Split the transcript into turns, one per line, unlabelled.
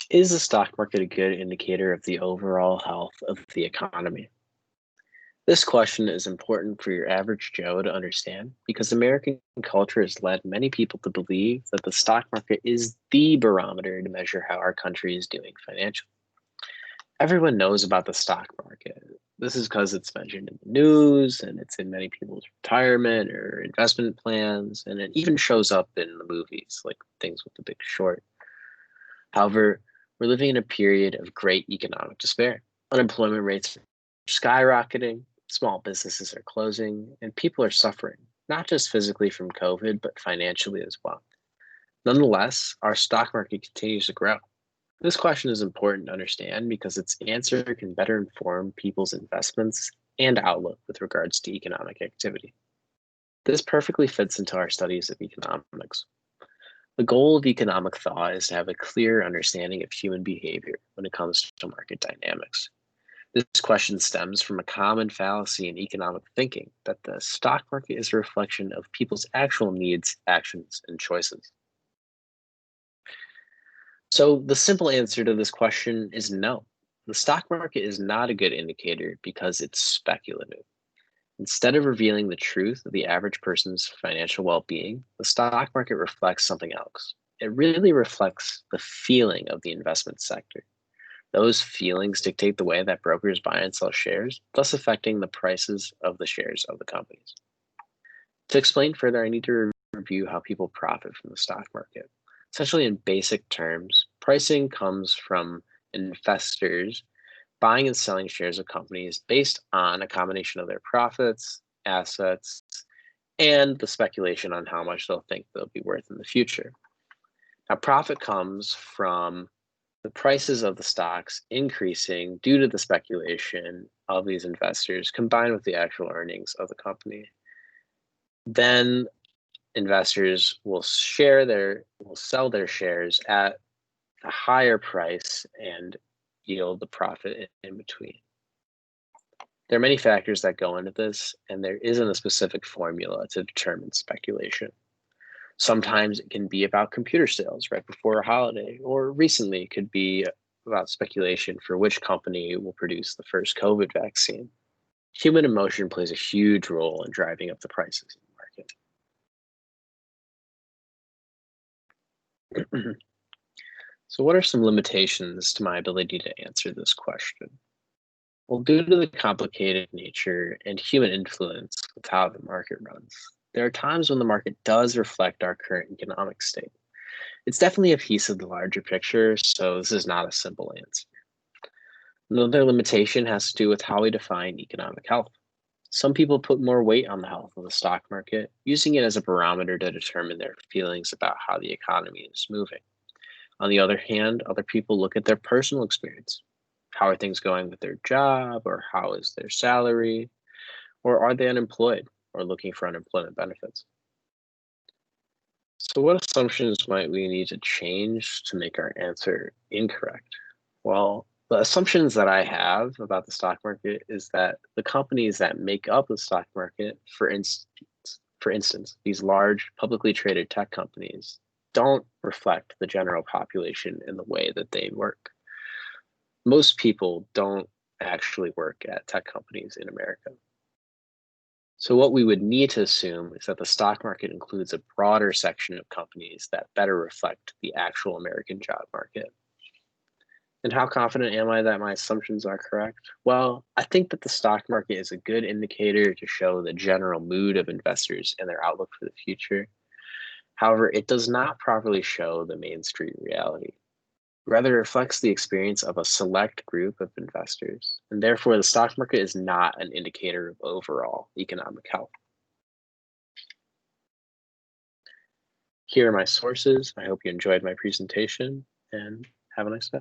Is the stock market a good indicator of the overall health of the economy? This question is important for your average Joe to understand because American culture has led many people to believe that the stock market is the barometer to measure how our country is doing financially. Everyone knows about the stock market. This is because it's mentioned in the news and it's in many people's retirement or investment plans, and it even shows up in the movies like things with the big short. However, we're living in a period of great economic despair. Unemployment rates are skyrocketing, small businesses are closing, and people are suffering, not just physically from COVID, but financially as well. Nonetheless, our stock market continues to grow. This question is important to understand because its answer can better inform people's investments and outlook with regards to economic activity. This perfectly fits into our studies of economics. The goal of economic thought is to have a clear understanding of human behavior when it comes to market dynamics. This question stems from a common fallacy in economic thinking that the stock market is a reflection of people's actual needs, actions, and choices. So, the simple answer to this question is no. The stock market is not a good indicator because it's speculative. Instead of revealing the truth of the average person's financial well being, the stock market reflects something else. It really reflects the feeling of the investment sector. Those feelings dictate the way that brokers buy and sell shares, thus affecting the prices of the shares of the companies. To explain further, I need to review how people profit from the stock market. Essentially, in basic terms, pricing comes from investors buying and selling shares of companies based on a combination of their profits, assets, and the speculation on how much they'll think they'll be worth in the future. Now, profit comes from the prices of the stocks increasing due to the speculation of these investors combined with the actual earnings of the company. Then investors will sell their shares at a higher price and yield the profit in between. There are many factors that go into this, and there isn't a specific formula to determine speculation. Sometimes it can be about computer sales right before a holiday, or recently it could be about speculation for which company will produce the first COVID vaccine. Human emotion plays a huge role in driving up the prices in the market. So, what are some limitations to my ability to answer this question? Well, due to the complicated nature and human influence with how the market runs, there are times when the market does reflect our current economic state. It's definitely a piece of the larger picture, so this is not a simple answer. Another limitation has to do with how we define economic health. Some people put more weight on the health of the stock market, using it as a barometer to determine their feelings about how the economy is moving. On the other hand, other people look at their personal experience. How are things going with their job, or how is their salary, or are they unemployed or looking for unemployment benefits? So, what assumptions might we need to change to make our answer incorrect? Well, the assumptions that I have about the stock market is that the companies that make up the stock market, for instance, these large publicly traded tech companies, don't reflect the general population in the way that they work. Most people don't actually work at tech companies in America. So, what we would need to assume is that the stock market includes a broader section of companies that better reflect the actual American job market. And how confident am I that my assumptions are correct? Well, I think that the stock market is a good indicator to show the general mood of investors and their outlook for the future. However, it does not properly show the Main Street reality. Rather, it reflects the experience of a select group of investors, and therefore the stock market is not an indicator of overall economic health. Here are my sources. I hope you enjoyed my presentation, and have a nice day.